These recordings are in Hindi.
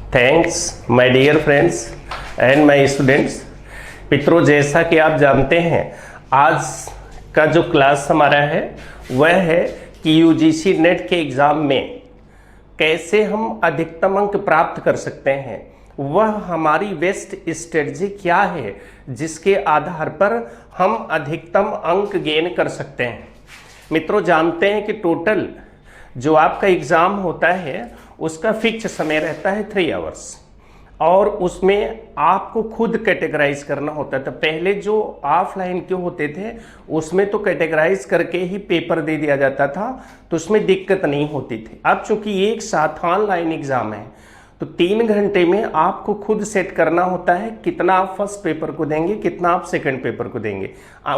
Thanks my dear friends and my students. मित्रों, जैसा कि आप जानते हैं, आज का जो क्लास हमारा है वह है कि यूजीसी नेट के एग्ज़ाम में कैसे हम अधिकतम अंक प्राप्त कर सकते हैं, वह हमारी बेस्ट स्ट्रेटजी क्या है जिसके आधार पर हम अधिकतम अंक गेन कर सकते हैं। मित्रों, जानते हैं कि टोटल जो आपका एग्ज़ाम होता है उसका फिक्स समय रहता है 3 आवर्स और उसमें आपको खुद कैटेगराइज करना होता था। पहले जो ऑफलाइन के होते थे उसमें तो कैटेगराइज करके ही पेपर दे दिया जाता था, तो उसमें दिक्कत नहीं होती थी। अब चूंकि एक साथ ऑनलाइन एग्ज़ाम है तो 3 घंटे में आपको खुद सेट करना होता है कितना आप फर्स्ट पेपर को देंगे, कितना आप सेकंड पेपर को देंगे।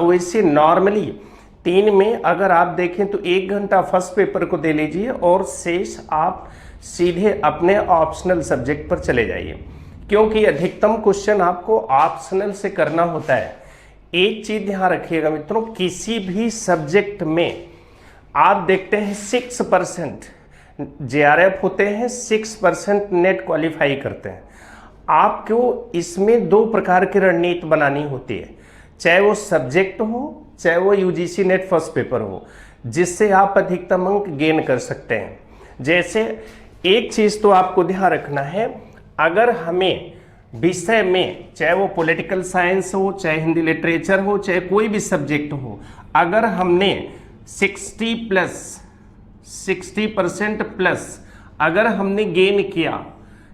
वैसे नॉर्मली 3 में अगर आप देखें तो 1 घंटा फर्स्ट पेपर को दे लीजिए और शेष आप सीधे अपने ऑप्शनल सब्जेक्ट पर चले जाइए, क्योंकि अधिकतम क्वेश्चन आपको ऑप्शनल से करना होता है। एक चीज़ ध्यान रखिएगा मित्रों, किसी भी सब्जेक्ट में आप देखते हैं 6% JRF होते हैं, 6% नेट क्वालिफाई करते हैं। आपको इसमें 2 प्रकार की रणनीति बनानी होती है, चाहे वो सब्जेक्ट हो चाहे वो यूजीसी नेट फर्स्ट पेपर हो, जिससे आप अधिकतम अंक गेन कर सकते हैं। जैसे एक चीज़ तो आपको ध्यान रखना है, अगर हमें विषय में चाहे वो पॉलिटिकल साइंस हो, चाहे हिंदी लिटरेचर हो, चाहे कोई भी सब्जेक्ट हो, अगर हमने 60% प्लस अगर हमने गेन किया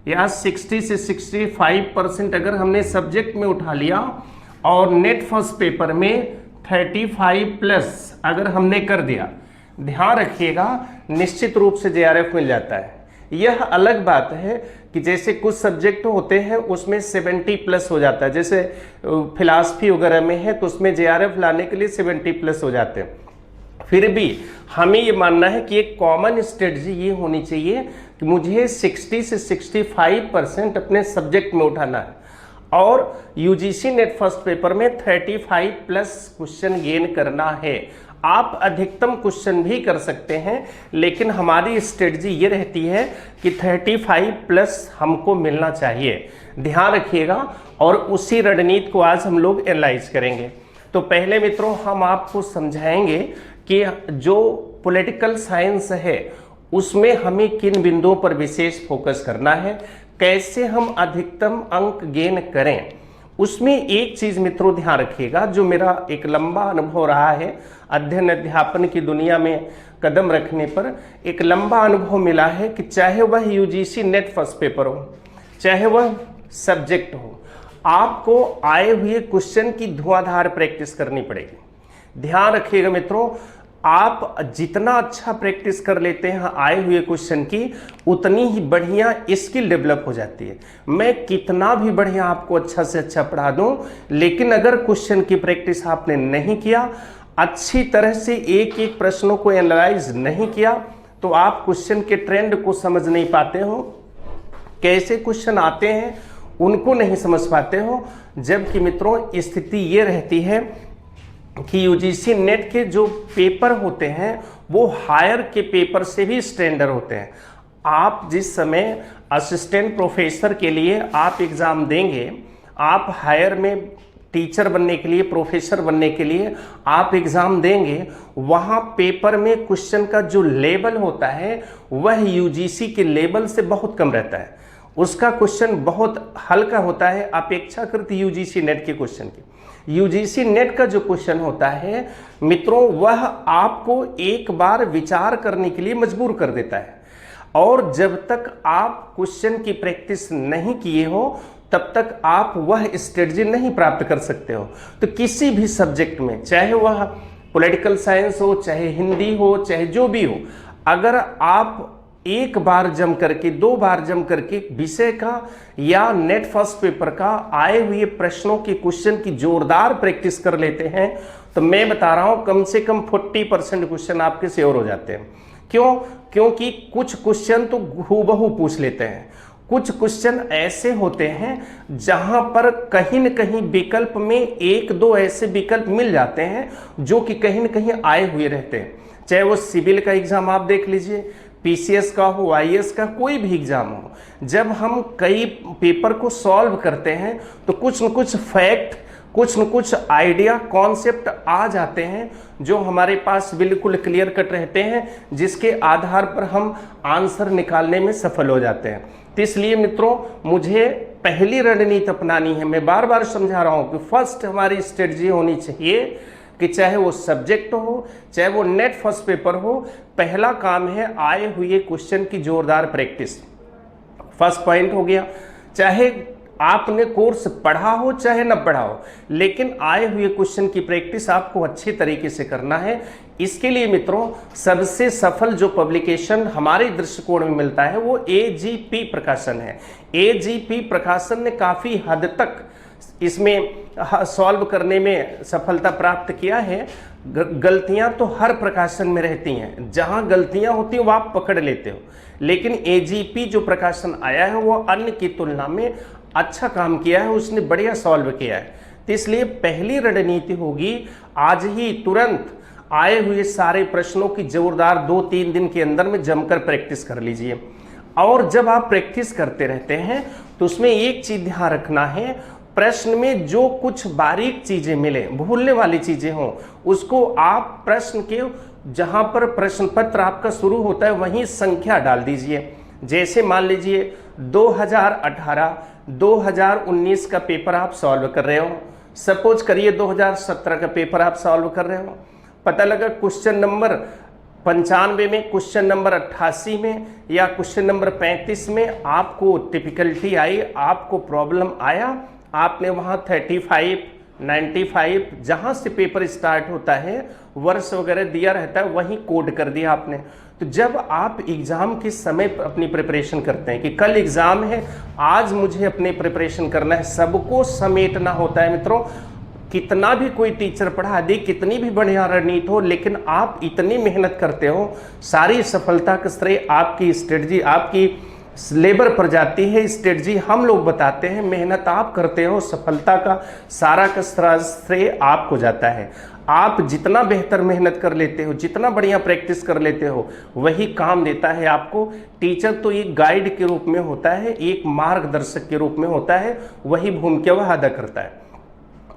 या 60 से 65% अगर हमने सब्जेक्ट में उठा लिया और नेट फर्स्ट पेपर में 35 प्लस अगर हमने कर दिया, ध्यान रखिएगा निश्चित रूप से JRF मिल जाता है। यह अलग बात है कि जैसे कुछ सब्जेक्ट होते हैं उसमें 70 प्लस हो जाता है, जैसे फिलॉसफी वगैरह में है तो उसमें JRF लाने के लिए 70 प्लस हो जाते हैं। फिर भी हमें ये मानना है कि एक कॉमन स्ट्रेटजी ये होनी चाहिए कि मुझे 60 से 65% अपने सब्जेक्ट में उठाना है और यूजीसी नेट फर्स्ट पेपर में 35 प्लस क्वेश्चन गेन करना है। आप अधिकतम क्वेश्चन भी कर सकते हैं, लेकिन हमारी स्ट्रेटजी ये रहती है कि 35 प्लस हमको मिलना चाहिए। ध्यान रखिएगा और उसी रणनीति को आज हम लोग एनालाइज करेंगे। तो पहले मित्रों हम आपको समझाएंगे कि जो पॉलिटिकल साइंस है उसमें हमें किन बिंदुओं पर विशेष फोकस करना है, कैसे हम अधिकतम अंक गेन करें। उसमें एक चीज़ मित्रों ध्यान रखिएगा, जो मेरा एक लंबा अनुभव रहा है अध्ययन अध्यापन की दुनिया में कदम रखने पर, एक लंबा अनुभव मिला है कि चाहे वह यूजीसी नेट फर्स्ट पेपर हो चाहे वह सब्जेक्ट हो, आपको आए हुए क्वेश्चन की धुआंधार प्रैक्टिस करनी पड़ेगी। ध्यान रखिएगा मित्रों, आप जितना अच्छा प्रैक्टिस कर लेते हैं आए हुए क्वेश्चन की, उतनी ही बढ़िया स्किल डेवलप हो जाती है। मैं कितना भी बढ़िया आपको अच्छा से अच्छा पढ़ा दूं, लेकिन अगर क्वेश्चन की प्रैक्टिस आपने नहीं किया, अच्छी तरह से एक एक प्रश्नों को एनालाइज नहीं किया, तो आप क्वेश्चन के ट्रेंड को समझ नहीं पाते हो, कैसे क्वेश्चन आते हैं उनको नहीं समझ पाते हो। जबकि मित्रों स्थिति ये रहती है कि यूजीसी नेट के जो पेपर होते हैं वो हायर के पेपर से भी स्टैंडर्ड होते हैं। आप जिस समय असिस्टेंट प्रोफेसर के लिए आप एग्ज़ाम देंगे, आप हायर में टीचर बनने के लिए, प्रोफेसर बनने के लिए आप एग्ज़ाम देंगे, वहाँ पेपर में क्वेश्चन का जो लेवल होता है वह यूजीसी के लेवल से बहुत कम रहता है। उसका क्वेश्चन बहुत हल्का होता है अपेक्षाकृत यूजीसी नेट के क्वेश्चन की। यूजीसी नेट का जो क्वेश्चन होता है मित्रों, वह आपको एक बार विचार करने के लिए मजबूर कर देता है, और जब तक आप क्वेश्चन की प्रैक्टिस नहीं किए हो तब तक आप वह स्ट्रेटजी नहीं प्राप्त कर सकते हो। तो किसी भी सब्जेक्ट में, चाहे वह पॉलिटिकल साइंस हो, चाहे हिंदी हो, चाहे जो भी हो, अगर आप एक बार जम करके, 2 बार जम करके विषय का या नेट फर्स्ट पेपर का आए हुए प्रश्नों के क्वेश्चन की जोरदार प्रैक्टिस कर लेते हैं, तो मैं बता रहा हूं कम से कम 40% क्वेश्चन आपके श्योर हो जाते हैं। क्यों? क्योंकि कुछ क्वेश्चन तो हूबहू पूछ लेते हैं, कुछ क्वेश्चन ऐसे होते हैं जहां पर कहीं न कहीं विकल्प में 1-2 ऐसे विकल्प मिल जाते हैं जो कि कहीं न कहीं आए हुए रहते हैं। चाहे वो सिविल का एग्जाम आप देख लीजिए, पीसीएस का हो, आईएएस का, कोई भी एग्जाम हो, जब हम कई पेपर को सॉल्व करते हैं तो कुछ न कुछ फैक्ट, कुछ न कुछ आइडिया, कॉन्सेप्ट आ जाते हैं जो हमारे पास बिल्कुल क्लियर कट रहते हैं, जिसके आधार पर हम आंसर निकालने में सफल हो जाते हैं। तो इसलिए मित्रों, मुझे पहली रणनीति अपनानी है। मैं बार बार समझा रहा हूं कि फर्स्ट हमारी स्ट्रेटजी होनी चाहिए कि चाहे वो सब्जेक्ट हो, चाहे वो नेट फर्स्ट पेपर हो, पहला काम है आए हुए क्वेश्चन की जोरदार प्रैक्टिस। फर्स्ट पॉइंट हो गया। चाहे आपने कोर्स पढ़ा हो चाहे न पढ़ा हो, लेकिन आए हुए क्वेश्चन की प्रैक्टिस आपको अच्छे तरीके से करना है। इसके लिए मित्रों, सबसे सफल जो पब्लिकेशन हमारे दृष्टिकोण में मिलता है वो एजीपी प्रकाशन है। एजीपी प्रकाशन ने काफी हद तक इसमें सॉल्व करने में सफलता प्राप्त किया है। गलतियां तो हर प्रकाशन में रहती हैं, जहां गलतियां होती हैं वो आप पकड़ लेते हो, लेकिन एजीपी जो प्रकाशन आया है वो अन्य की तुलना में अच्छा काम किया है, उसने बढ़िया सॉल्व किया है। तो इसलिए पहली रणनीति होगी, आज ही तुरंत आए हुए सारे प्रश्नों की जोरदार 2-3 दिन के अंदर में जमकर प्रैक्टिस कर लीजिए। और जब आप प्रैक्टिस करते रहते हैं तो उसमें एक चीज ध्यान रखना है, प्रश्न में जो कुछ बारीक चीजें मिले, भूलने वाली चीजें हों, उसको आप प्रश्न के जहां पर प्रश्न पत्र आपका शुरू होता है वहीं संख्या डाल दीजिए। जैसे मान लीजिए 2018-2019 का पेपर आप सॉल्व कर रहे हो, सपोज करिए 2017 का पेपर आप सॉल्व कर रहे हो, पता लगा क्वेश्चन नंबर 95 में, क्वेश्चन नंबर 88 में या क्वेश्चन नंबर 35 में आपको डिफिकल्टी आई, आपको प्रॉब्लम आया, आपने वहां 35, 95 जहां से पेपर स्टार्ट होता है, वर्ष वगैरह दिया रहता है, वहीं कोड कर दिया आपने। तो जब आप एग्जाम के समय अपनी प्रिपरेशन करते हैं कि कल एग्जाम है, आज मुझे अपने प्रिपरेशन करना है, सबको समेटना होता है मित्रों। कितना भी कोई टीचर पढ़ा दे, कितनी भी बढ़िया रणनीति हो, लेकिन आप इतनी मेहनत करते हो, सारी सफलता का श्रेय आपकी स्ट्रेटजी, आपकी लेबर पर जाती है। स्ट्रेटजी हम लोग बताते हैं, मेहनत आप करते हो, सफलता का सारा का श्रेय आपको जाता है। आप जितना बेहतर मेहनत कर लेते हो, जितना बढ़िया प्रैक्टिस कर लेते हो, वही काम देता है आपको। टीचर तो एक गाइड के रूप में होता है, एक मार्गदर्शक के रूप में होता है, वही भूमिका वह अदा करता है।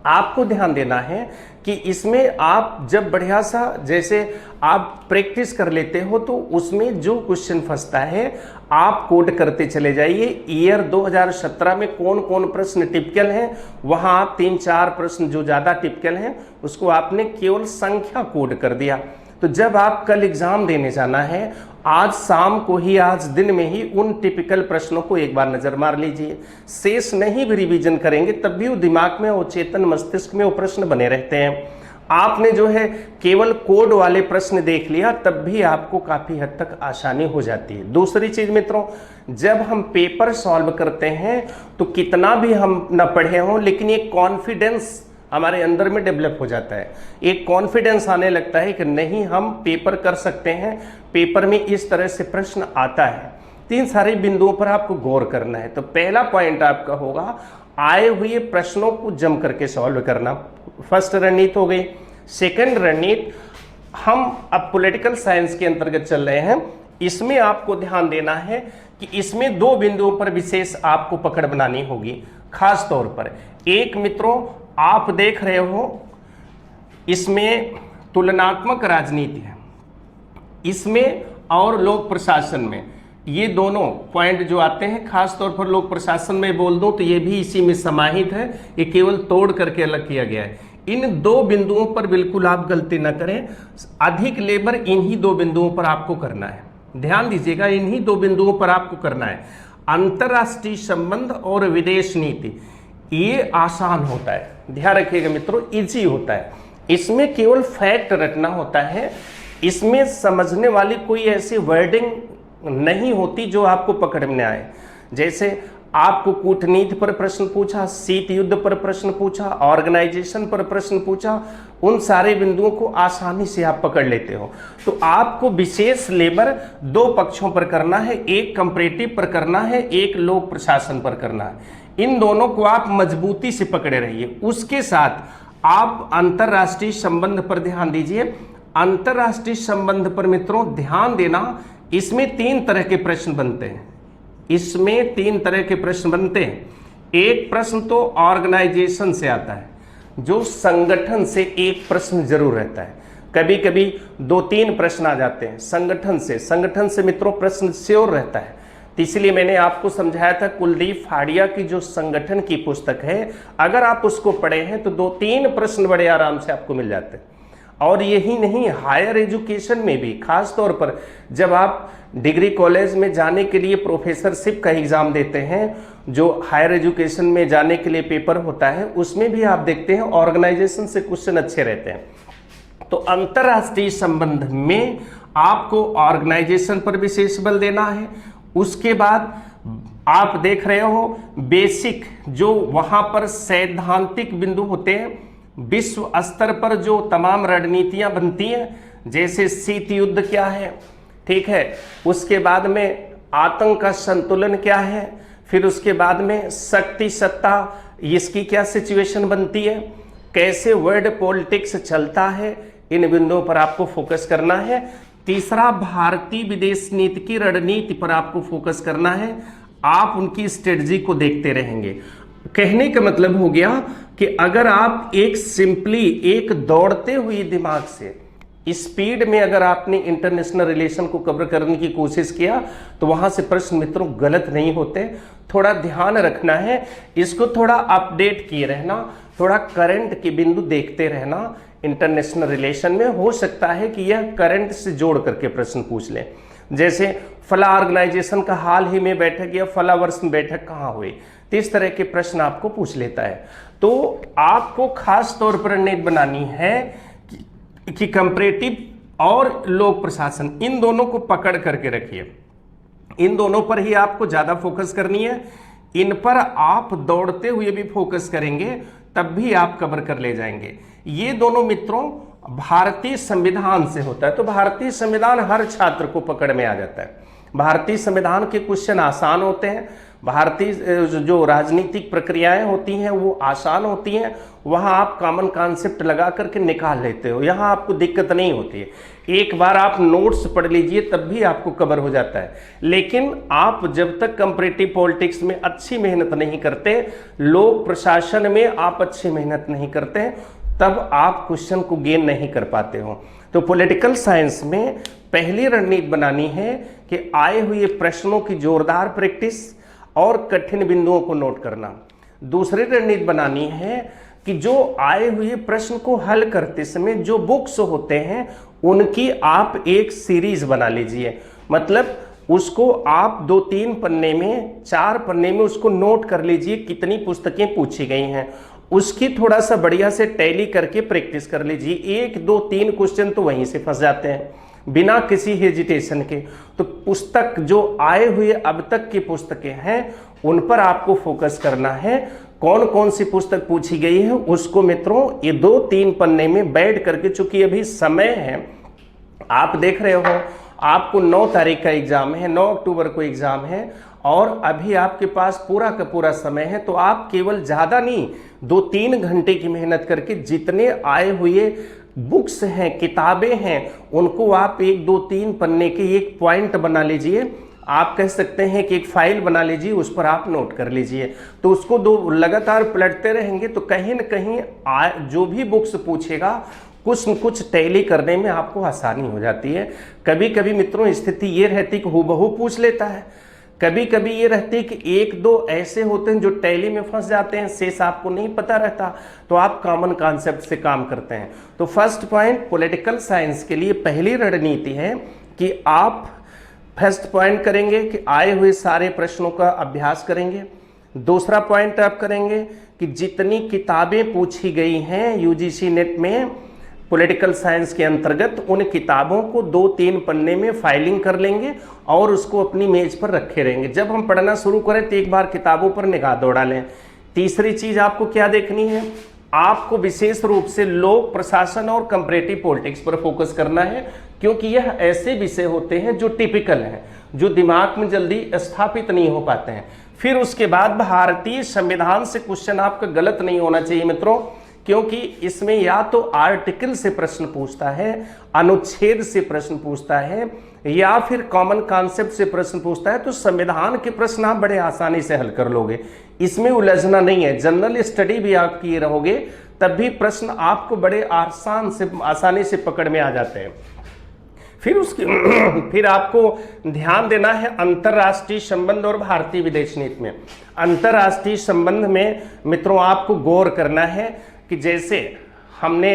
आपको ध्यान देना है कि इसमें आप जब बढ़िया सा जैसे आप प्रैक्टिस कर लेते हो तो उसमें जो क्वेश्चन फंसता है आप कोड करते चले जाइए। ईयर 2017 में कौन कौन प्रश्न टिपिकल हैं, वहां आप 3-4 प्रश्न जो ज्यादा टिपिकल हैं उसको आपने केवल संख्या कोड कर दिया। तो जब आप कल एग्जाम देने जाना है, आज शाम को ही, आज दिन में ही उन टिपिकल प्रश्नों को एक बार नजर मार लीजिए। शेष नहीं भी रिवीजन करेंगे तब भी वो दिमाग में, वो चेतन मस्तिष्क में वो प्रश्न बने रहते हैं। आपने जो है केवल कोड वाले प्रश्न देख लिया तब भी आपको काफी हद तक आसानी हो जाती है। दूसरी चीज मित्रों, जब हम पेपर सॉल्व करते हैं तो कितना भी हम न पढ़े हों, लेकिन एक कॉन्फिडेंस हमारे अंदर में डेवलप हो जाता है। एक कॉन्फिडेंस आने लगता है कि नहीं, हम पेपर कर सकते हैं, पेपर में इस तरह से प्रश्न आता है। 3 सारे बिंदुओं पर आपको गौर करना है। तो पहला पॉइंट आपका होगा आए हुए प्रश्नों को जम करके सॉल्व करना। फर्स्ट रणनीति हो गई। सेकंड रणनीति, हम अब पॉलिटिकल साइंस के अंतर्गत चल रहे हैं, इसमें आपको ध्यान देना है कि इसमें 2 बिंदुओं पर विशेष आपको पकड़ बनानी होगी। खास तौर पर एक मित्रों, आप देख रहे हो इसमें तुलनात्मक राजनीति है, इसमें और लोक प्रशासन में, ये दोनों पॉइंट जो आते हैं, खास तौर पर लोक प्रशासन में बोल दूं तो ये भी इसी में समाहित है, ये केवल तोड़ करके अलग किया गया है। इन 2 बिंदुओं पर बिल्कुल आप गलती न करें। अधिक लेबर इन्हीं 2 बिंदुओं पर आपको करना है। ध्यान दीजिएगा, इन्हीं 2 बिंदुओं पर आपको करना है। अंतरराष्ट्रीय संबंध और विदेश नीति, ये आसान होता है, ध्यान रखिएगा मित्रों, इजी होता है। इसमें केवल फैक्ट रटना होता है, इसमें समझने वाली कोई ऐसी वर्डिंग नहीं होती जो आपको पकड़ में आए। जैसे आपको कूटनीति पर प्रश्न पूछा, शीत युद्ध पर प्रश्न पूछा, ऑर्गेनाइजेशन पर प्रश्न पूछा, उन सारे बिंदुओं को आसानी से आप पकड़ लेते हो। तो आपको विशेष लेबर 2 पक्षों पर करना है, एक कंपैरेटिव पर करना है, एक लोक प्रशासन पर करना है। इन दोनों को आप मजबूती से पकड़े रहिए। उसके साथ आप अंतरराष्ट्रीय संबंध पर ध्यान दीजिए। अंतरराष्ट्रीय संबंध पर मित्रों ध्यान देना इसमें 3 तरह के प्रश्न बनते हैं, इसमें 3 तरह के प्रश्न बनते हैं। एक प्रश्न तो ऑर्गेनाइजेशन से आता है, जो संगठन से एक प्रश्न जरूर रहता है। कभी कभी 2-3 प्रश्न आ जाते हैं संगठन से मित्रों प्रश्न श्योर रहता है। तो इसलिए मैंने आपको समझाया था कुलदीप फाड़िया की जो संगठन की पुस्तक है, अगर आप उसको पढ़े हैं तो 2-3 प्रश्न बड़े आराम से आपको मिल जाते हैं। और यही नहीं, हायर एजुकेशन में भी, खास तौर पर जब आप डिग्री कॉलेज में जाने के लिए प्रोफेसरशिप का एग्जाम देते हैं, जो हायर एजुकेशन में जाने के लिए पेपर होता है, उसमें भी आप देखते हैं ऑर्गेनाइजेशन से क्वेश्चन अच्छे रहते हैं। तो अंतरराष्ट्रीय संबंध में आपको ऑर्गेनाइजेशन पर विशेष बल देना है। उसके बाद आप देख रहे हो बेसिक, जो वहां पर सैद्धांतिक बिंदु होते हैं, विश्व स्तर पर जो तमाम रणनीतियां बनती हैं, जैसे शीत युद्ध क्या है, ठीक है, उसके बाद में आतंक का संतुलन क्या है, फिर उसके बाद में शक्ति सत्ता, इसकी क्या सिचुएशन बनती है, कैसे वर्ल्ड पॉलिटिक्स चलता है, इन बिंदुओं पर आपको फोकस करना है। तीसरा, भारतीय विदेश नीति की रणनीति पर आपको फोकस करना है। आप उनकी स्ट्रेटजी को देखते रहेंगे। कहने का मतलब हो गया कि अगर आप एक दौड़ते हुए दिमाग से स्पीड में अगर आपने इंटरनेशनल रिलेशन को कवर करने की कोशिश किया, तो वहां से प्रश्न मित्रों गलत नहीं होते। थोड़ा ध्यान रखना है, इसको थोड़ा अपडेट किए रहना, थोड़ा करंट के बिंदु देखते रहना। इंटरनेशनल रिलेशन में हो सकता है कि यह करंट से जोड़ करके प्रश्न पूछ लें, जैसे फला ऑर्गेनाइजेशन का हाल ही में बैठक या फला वर्ष में बैठक कहाँ हुई, तो इस तरह के प्रश्न आपको पूछ लेता है। तो आपको खास तौर पर रणनीति बनानी है कि कंपैरेटिव और लोक प्रशासन, इन दोनों को पकड़ करके रखिए। इन दोनों पर ही आपको ज्यादा फोकस करनी है। इन पर आप दौड़ते हुए भी फोकस करेंगे, तब भी आप कवर कर ले जाएंगे। ये दोनों मित्रों भारतीय संविधान से होता है। तो भारतीय संविधान हर छात्र को पकड़ में आ जाता है। भारतीय संविधान के क्वेश्चन आसान होते हैं। भारतीय जो राजनीतिक प्रक्रियाएं होती हैं वो आसान होती हैं। वहां आप कॉमन कॉन्सेप्ट लगा करके निकाल लेते हो, यहां आपको दिक्कत नहीं होती है। एक बार आप नोट्स पढ़ लीजिए तब भी आपको कवर हो जाता है। लेकिन आप जब तक कंपैरेटिव पॉलिटिक्स में अच्छी मेहनत नहीं करते, लोक प्रशासन में आप अच्छी मेहनत नहीं करते, तब आप क्वेश्चन को गेन नहीं कर पाते हो। तो पॉलिटिकल साइंस में पहली रणनीति बनानी है कि आए हुए प्रश्नों की जोरदार प्रैक्टिस और कठिन बिंदुओं को नोट करना। दूसरी रणनीति बनानी है कि जो आए हुए प्रश्न को हल करते समय जो बुक्स होते हैं उनकी आप एक सीरीज बना लीजिए। मतलब उसको आप 2-3 पन्ने में, 4 पन्ने में उसको नोट कर लीजिए कितनी पुस्तकें पूछी गई हैं। उसकी थोड़ा सा बढ़िया से टैली करके प्रैक्टिस कर लीजिए। 1, 2, 3 क्वेश्चन तो वहीं से फंस जाते हैं बिना किसी हेजिटेशन के। तो पुस्तक जो आए हुए अब तक की पुस्तकें हैं उन पर आपको फोकस करना है। कौन कौन सी पुस्तक पूछी गई है उसको मित्रों ये 2-3 पन्ने में बैठ करके, चूंकि अभी समय है, आप देख रहे हो आपको 9 तारीख का एग्जाम है, 9 अक्टूबर को एग्जाम है और अभी आपके पास पूरा का पूरा समय है। तो आप केवल ज़्यादा नहीं 2-3 घंटे की मेहनत करके जितने आए हुए बुक्स हैं, किताबें हैं, उनको आप 1-2-3 पन्ने के एक पॉइंट बना लीजिए। आप कह सकते हैं कि एक फाइल बना लीजिए, उस पर आप नोट कर लीजिए। तो उसको लगातार पलटते रहेंगे तो कहीं न कहीं जो भी बुक्स पूछेगा कुछ न कुछ टैली करने में आपको आसानी हो जाती है। कभी कभी मित्रों स्थिति ये रहती कि हूबहू पूछ लेता है, कभी कभी ये रहती है कि 1-2 ऐसे होते हैं जो टैली में फंस जाते हैं, शेष आपको नहीं पता रहता, तो आप कॉमन कॉन्सेप्ट से काम करते हैं। तो फर्स्ट पॉइंट पॉलिटिकल साइंस के लिए पहली रणनीति है कि आप फर्स्ट पॉइंट करेंगे कि आए हुए सारे प्रश्नों का अभ्यास करेंगे। दूसरा पॉइंट आप करेंगे कि जितनी किताबें पूछी गई हैं यूजीसी नेट में पॉलिटिकल साइंस के अंतर्गत, उन किताबों को 2-3 पन्ने में फाइलिंग कर लेंगे और उसको अपनी मेज पर रखे रहेंगे। जब हम पढ़ना शुरू करें तो एक बार किताबों पर निगाह दौड़ा लें। तीसरी चीज आपको क्या देखनी है, आपको विशेष रूप से लोक प्रशासन और कंपैरेटिव पॉलिटिक्स पर फोकस करना है, क्योंकि यह ऐसे विषय होते हैं जो टिपिकल हैं, जो दिमाग में जल्दी स्थापित नहीं हो पाते हैं। फिर उसके बाद भारतीय संविधान से क्वेश्चन आपका गलत नहीं होना चाहिए मित्रों, क्योंकि इसमें या तो आर्टिकल से प्रश्न पूछता है, अनुच्छेद से प्रश्न पूछता है, या फिर कॉमन कॉन्सेप्ट से प्रश्न पूछता है, तो संविधान के प्रश्न आप बड़े आसानी से हल कर लोगे, इसमें उलझना नहीं है। जनरल स्टडी भी आप किए रहोगे तब भी प्रश्न आपको बड़े आसानी से पकड़ में आ जाते हैं। फिर आपको ध्यान देना है अंतर्राष्ट्रीय संबंध और भारतीय विदेश नीति में। अंतर्राष्ट्रीय संबंध में मित्रों आपको गौर करना है कि जैसे हमने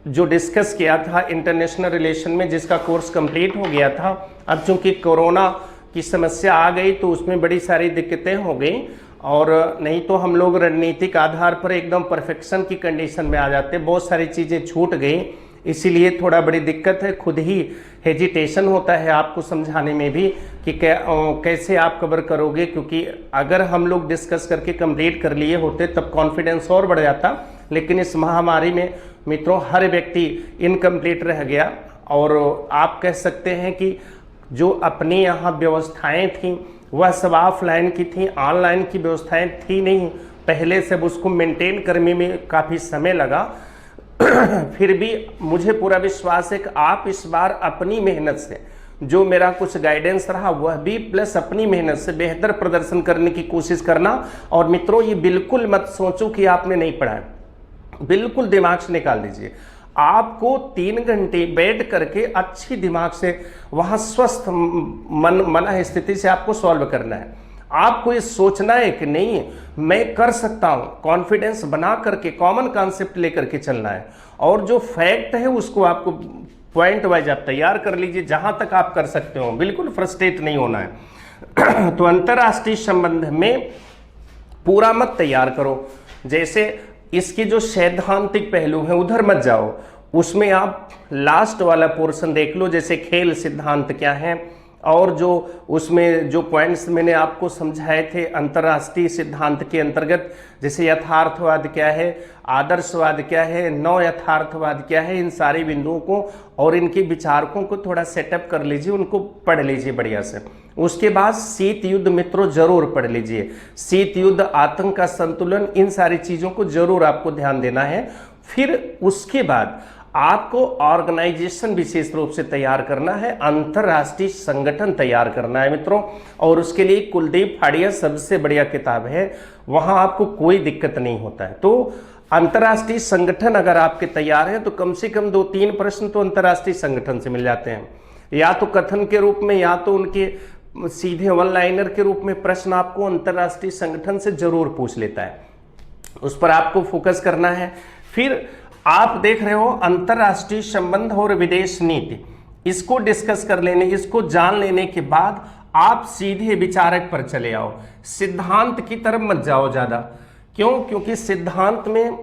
जो डिस्कस किया था इंटरनेशनल रिलेशन में, जिसका कोर्स कंप्लीट हो गया था, अब चूंकि कोरोना की समस्या आ गई तो उसमें बड़ी सारी दिक्कतें हो गई, और नहीं तो हम लोग रणनीतिक आधार पर एकदम परफेक्शन की कंडीशन में आ जाते, बहुत सारी चीज़ें छूट गई, इसीलिए थोड़ा बड़ी दिक्कत है। खुद ही हेजिटेशन होता है आपको समझाने में भी कि कैसे आप कवर करोगे, क्योंकि अगर हम लोग डिस्कस करके कंप्लीट कर लिए होते तब कॉन्फिडेंस और बढ़ जाता, लेकिन इस महामारी में मित्रों हर व्यक्ति इनकम्प्लीट रह गया। और आप कह सकते हैं कि जो अपनी यहाँ व्यवस्थाएं थीं वह सब ऑफलाइन की थी, ऑनलाइन की व्यवस्थाएं थी नहीं, पहले सब उसको मेंटेन करने में काफ़ी समय लगा। फिर भी मुझे पूरा विश्वास है कि आप इस बार अपनी मेहनत से, जो मेरा कुछ गाइडेंस रहा वह भी प्लस अपनी मेहनत से बेहतर प्रदर्शन करने की कोशिश करना। और मित्रों ये बिल्कुल मत सोचो कि आपने नहीं पढ़ा है, बिल्कुल दिमाग से निकाल दीजिए। आपको 3 घंटे बैठ करके अच्छी दिमाग से वहां स्वस्थ मन स्थिति से आपको सॉल्व करना है। आपको ये सोचना है कि नहीं मैं कर सकता हूं, कॉन्फिडेंस बना करके कॉमन कॉन्सेप्ट लेकर के चलना है, और जो फैक्ट है उसको आपको पॉइंट वाइज आप तैयार कर लीजिए जहां तक आप कर सकते हो, बिल्कुल फ्रस्ट्रेट नहीं होना है। तो अंतर्राष्ट्रीय संबंध में पूरा मत तैयार करो, जैसे इसके जो सैद्धांतिक पहलू हैं उधर मत जाओ, उसमें आप लास्ट वाला पोर्शन देख लो, जैसे खेल सिद्धांत क्या है, और जो उसमें जो पॉइंट्स मैंने आपको समझाए थे अंतर्राष्ट्रीय सिद्धांत के अंतर्गत, जैसे यथार्थवाद क्या है, आदर्शवाद क्या है, नव यथार्थवाद क्या है, इन सारे बिंदुओं को और इनके विचारकों को थोड़ा सेटअप कर लीजिए, उनको पढ़ लीजिए बढ़िया से। उसके बाद शीत युद्ध मित्रों जरूर पढ़ लीजिए, शीत युद्ध, आतंक का संतुलन, इन सारी चीज़ों को जरूर आपको ध्यान देना है। फिर उसके बाद आपको ऑर्गेनाइजेशन विशेष रूप से तैयार करना है, अंतर्राष्ट्रीय संगठन तैयार करना है मित्रों, और उसके लिए कुलदीप फाड़िया सबसे बढ़िया किताब है, वहां आपको कोई दिक्कत नहीं होता है। तो अंतर्राष्ट्रीय संगठन अगर आपके तैयार है तो कम से कम 2-3 प्रश्न तो अंतर्राष्ट्रीय संगठन से मिल जाते हैं, या तो कथन के रूप में या तो उनके सीधे वन लाइनर के रूप में प्रश्न आपको अंतर्राष्ट्रीय संगठन से जरूर पूछ लेता है, उस पर आपको फोकस करना है। फिर आप देख रहे हो अंतर्राष्ट्रीय संबंध और विदेश नीति, इसको डिस्कस कर लेने, इसको जान लेने के बाद आप सीधे विचारक पर चले आओ, सिद्धांत की तरफ मत जाओ ज़्यादा। क्यों? क्योंकि सिद्धांत में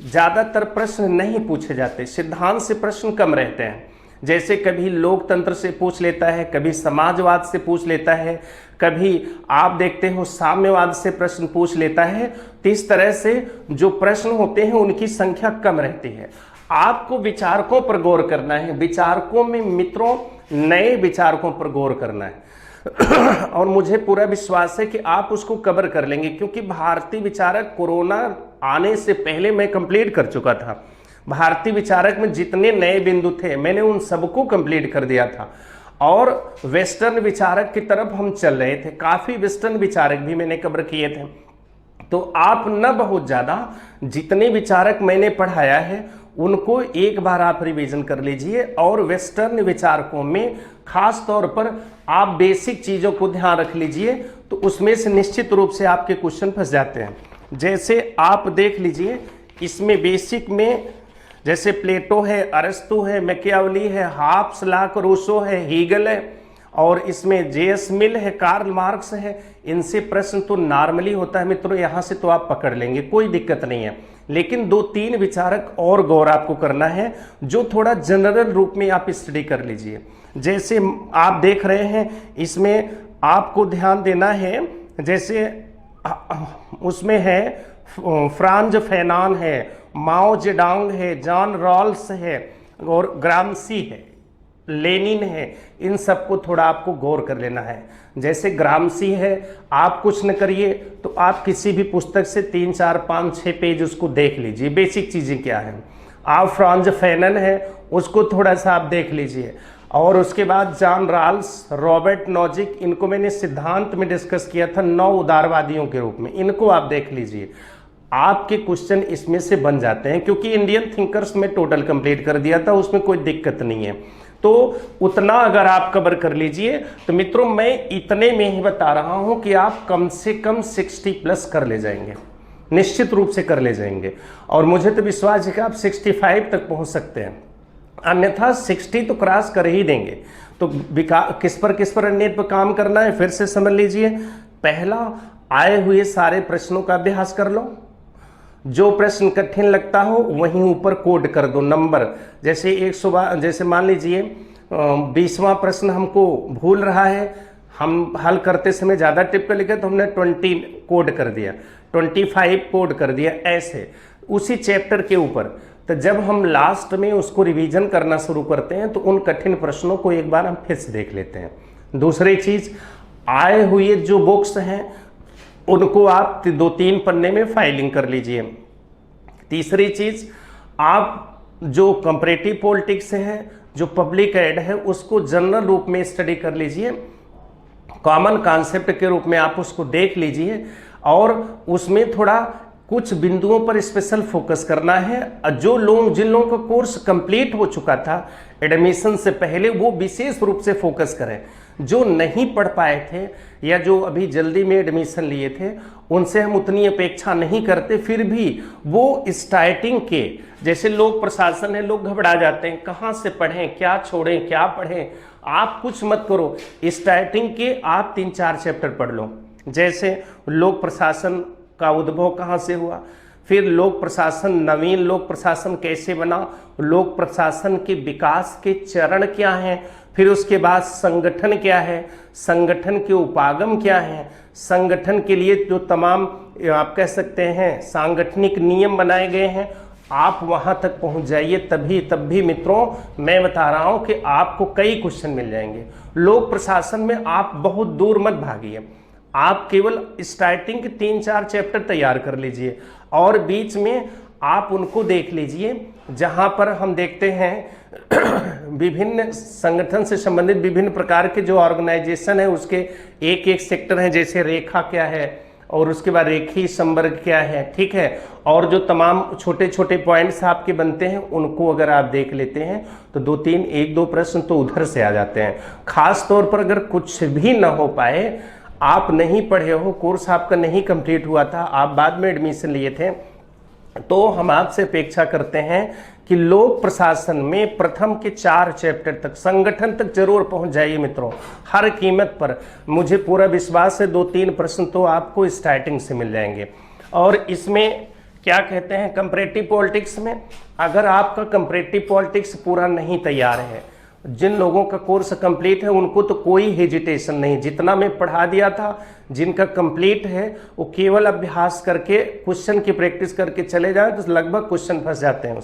ज़्यादातर प्रश्न नहीं पूछे जाते, सिद्धांत से प्रश्न कम रहते हैं। जैसे कभी लोकतंत्र से पूछ लेता है, कभी समाजवाद से पूछ लेता है, कभी आप देखते हो साम्यवाद से प्रश्न पूछ लेता है। तो इस तरह से जो प्रश्न होते हैं उनकी संख्या कम रहती है। आपको विचारकों पर गौर करना है, विचारकों में मित्रों नए विचारकों पर गौर करना है और मुझे पूरा विश्वास है कि आप उसको कवर कर लेंगे, क्योंकि भारतीय विचारक कोरोना आने से पहले मैं कंप्लीट कर चुका था। भारतीय विचारक में जितने नए बिंदु थे मैंने उन सबको कंप्लीट कर दिया था, और वेस्टर्न विचारक की तरफ हम चल रहे थे, काफ़ी वेस्टर्न विचारक भी मैंने कवर किए थे। तो आप न बहुत ज़्यादा, जितने विचारक मैंने पढ़ाया है उनको एक बार आप रिवीजन कर लीजिए, और वेस्टर्न विचारकों में खास तौर पर आप बेसिक चीज़ों को ध्यान रख लीजिए, तो उसमें से निश्चित रूप से आपके क्वेश्चन फंस जाते हैं। जैसे आप देख लीजिए, इसमें बेसिक में जैसे प्लेटो है, अरस्तु है, मैकियावेली है, हाब्स, लाक, रूसो है, हीगल है, और इसमें जे.एस. मिल है, कार्ल मार्क्स है। इनसे प्रश्न तो नॉर्मली होता है मित्रों, यहाँ से तो आप पकड़ लेंगे, कोई दिक्कत नहीं है। लेकिन 2-3 विचारक और गौर आपको करना है, जो थोड़ा जनरल रूप में आप स्टडी कर लीजिए। जैसे आप देख रहे हैं, इसमें आपको ध्यान देना है, जैसे उसमें है फ्रांज फैनान है, माओ जेडोंग है, जॉन रॉल्स है, और ग्रामसी है, लेनिन है। इन सबको थोड़ा आपको गौर कर लेना है। जैसे ग्रामसी है, आप कुछ न करिए तो आप किसी भी पुस्तक से 3, 4, 5, 6 पेज उसको देख लीजिए, बेसिक चीज़ें क्या हैं। आप फ्रांज फैनन है, उसको थोड़ा सा आप देख लीजिए, और उसके बाद जॉन राल्स, रॉबर्ट नॉजिक, इनको मैंने सिद्धांत में डिस्कस किया था 9 उदारवादियों के रूप में। इनको आप देख लीजिए, आपके क्वेश्चन इसमें से बन जाते हैं, क्योंकि इंडियन थिंकर्स में टोटल कंप्लीट कर दिया था, उसमें कोई दिक्कत नहीं है। तो उतना अगर आप कवर कर लीजिए तो मित्रों मैं इतने में ही बता रहा हूं कि आप कम से कम 60 प्लस कर ले जाएंगे, निश्चित रूप से कर ले जाएंगे। और मुझे तो विश्वास है कि आप 65 तक पहुंच सकते हैं, अन्यथा 60 तो क्रॉस कर ही देंगे। तो किस पर अन्य पर काम करना है फिर से समझ लीजिए। पहला, आए हुए सारे प्रश्नों का अभ्यास कर लो, जो प्रश्न कठिन लगता हो वहीं ऊपर कोड कर दो नंबर। जैसे 100, जैसे मान लीजिए 20वां प्रश्न हमको भूल रहा है, हम हल करते समय ज़्यादा टिप कर लिखे तो हमने 20 कोड कर दिया, 25 कोड कर दिया, ऐसे उसी चैप्टर के ऊपर। तो जब हम लास्ट में उसको रिवीजन करना शुरू करते हैं तो उन कठिन प्रश्नों को एक बार हम फिर से देख लेते हैं। दूसरी चीज़, आए हुए जो बुक्स हैं उनको आप 2-3 पन्ने में फाइलिंग कर लीजिए। तीसरी चीज़, आप जो कंपैरेटिव पॉलिटिक्स है, जो पब्लिक एड है, उसको जनरल रूप में स्टडी कर लीजिए, कॉमन कॉन्सेप्ट के रूप में आप उसको देख लीजिए और उसमें थोड़ा कुछ बिंदुओं पर स्पेशल फोकस करना है। जो लोग, जिन लोगों का कोर्स कंप्लीट हो चुका था एडमिशन से पहले, वो विशेष रूप से फोकस करें। जो नहीं पढ़ पाए थे या जो अभी जल्दी में एडमिशन लिए थे, उनसे हम उतनी अपेक्षा नहीं करते, फिर भी वो स्टार्टिंग के, जैसे लोग प्रशासन है, लोग घबरा जाते हैं, कहाँ से पढ़ें, क्या छोड़ें, क्या पढ़ें। आप कुछ मत करो, स्टार्टिंग के आप 3-4 चैप्टर पढ़ लो। जैसे लोक प्रशासन का उद्भव कहाँ से हुआ, फिर लोक प्रशासन, नवीन लोक प्रशासन कैसे बना, लोक प्रशासन के विकास के चरण क्या हैं, फिर उसके बाद संगठन क्या है, संगठन के उपागम क्या हैं, संगठन के लिए जो तमाम आप कह सकते हैं सांगठनिक नियम बनाए गए हैं, आप वहाँ तक पहुँच जाइए। तब भी मित्रों मैं बता रहा हूँ कि आपको कई क्वेश्चन मिल जाएंगे। लोक प्रशासन में आप बहुत दूर मत भागिए, आप केवल स्टार्टिंग के 3-4 चैप्टर तैयार कर लीजिए और बीच में आप उनको देख लीजिए जहाँ पर हम देखते हैं विभिन्न संगठन से संबंधित विभिन्न प्रकार के जो ऑर्गेनाइजेशन है उसके एक सेक्टर हैं, जैसे रेखा क्या है और उसके बाद रेखी संवर्ग क्या है, ठीक है। और जो तमाम छोटे छोटे पॉइंट्स आपके बनते हैं उनको अगर आप देख लेते हैं तो 1-2 प्रश्न तो उधर से आ जाते हैं। खास तौर पर अगर कुछ भी ना हो पाए, आप नहीं पढ़े हो, कोर्स आपका नहीं कंप्लीट हुआ था, आप बाद में एडमिशन लिए थे, तो हम आपसे अपेक्षा करते हैं कि लोक प्रशासन में प्रथम के 4 चैप्टर तक, संगठन तक जरूर पहुंच जाइए मित्रों, हर कीमत पर। मुझे पूरा विश्वास है 2-3 प्रश्न तो आपको स्टार्टिंग से मिल जाएंगे। और इसमें क्या कहते हैं, कंपैरेटिव पॉलिटिक्स में अगर आपका कंपैरेटिव पॉलिटिक्स पूरा नहीं तैयार है, जिन लोगों का कोर्स कंप्लीट है उनको तो कोई हेजिटेशन नहीं, जितना मैं पढ़ा दिया था, जिनका कंप्लीट है वो केवल अभ्यास करके क्वेश्चन की प्रैक्टिस करके चले जाए तो लगभग क्वेश्चन फंस जाते हैं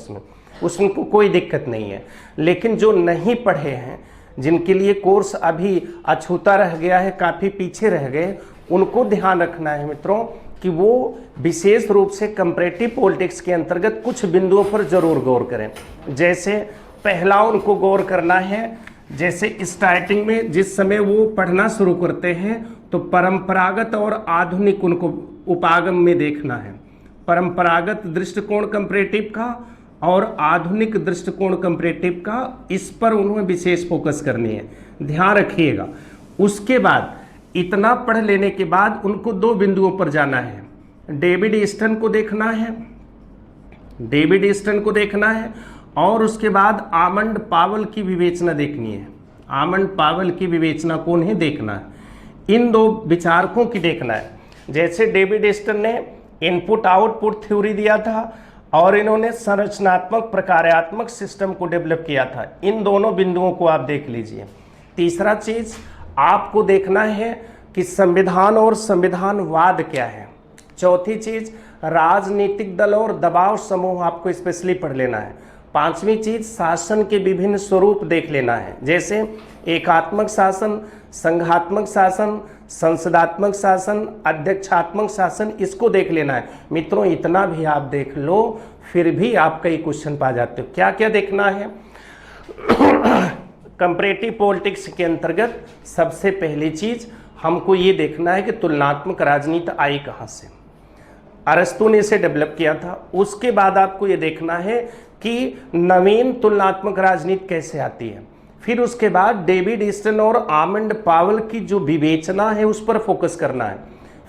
उसमें कोई दिक्कत नहीं है। लेकिन जो नहीं पढ़े हैं, जिनके लिए कोर्स अभी अछूता रह गया है, काफ़ी पीछे रह गए, उनको ध्यान रखना है मित्रों कि वो विशेष रूप से कंपैरेटिव पॉलिटिक्स के अंतर्गत कुछ बिंदुओं पर जरूर गौर करें। जैसे पहला उनको गौर करना है, जैसे स्टार्टिंग में जिस समय वो पढ़ना शुरू करते हैं तो परंपरागत और आधुनिक उनको उपागम में देखना है। परंपरागत दृष्टिकोण कंपैरेटिव का और आधुनिक दृष्टिकोण कंपैरेटिव का, इस पर उन्हें विशेष फोकस करनी है, ध्यान रखिएगा। उसके बाद इतना पढ़ लेने के बाद उनको 2 बिंदुओं पर जाना है। डेविड ईस्टन को देखना है, और उसके बाद आमंड पावल की विवेचना देखनी है। आमंड पावल की विवेचना को उन्हें देखना है, इन 2 विचारकों की देखना है। जैसे डेविड ईस्टन ने इनपुट आउटपुट थ्योरी दिया था और इन्होंने संरचनात्मक प्रकार्यात्मक सिस्टम को डेवलप किया था, इन दोनों बिंदुओं को आप देख लीजिए। तीसरा चीज आपको देखना है कि संविधान और संविधानवाद क्या है। चौथी चीज राजनीतिक दल और दबाव समूह आपको स्पेशली पढ़ लेना है। 5वीं चीज शासन के विभिन्न स्वरूप देख लेना है, जैसे एकात्मक शासन, संघात्मक शासन, संसदात्मक शासन, अध्यक्षात्मक शासन, इसको देख लेना है मित्रों। इतना भी आप देख लो फिर भी आप कई क्वेश्चन पा जाते हो। क्या क्या देखना है कंपैरेटिव पॉलिटिक्स के अंतर्गत सबसे पहली चीज हमको ये देखना है कि तुलनात्मक राजनीति आई कहाँ से। अरस्तु ने इसे डेवलप किया था। उसके बाद आपको ये देखना है कि नवीन तुलनात्मक राजनीति कैसे आती है। फिर उसके बाद डेविड ईस्टन और आर्मंड पावेल की जो विवेचना है उस पर फोकस करना है।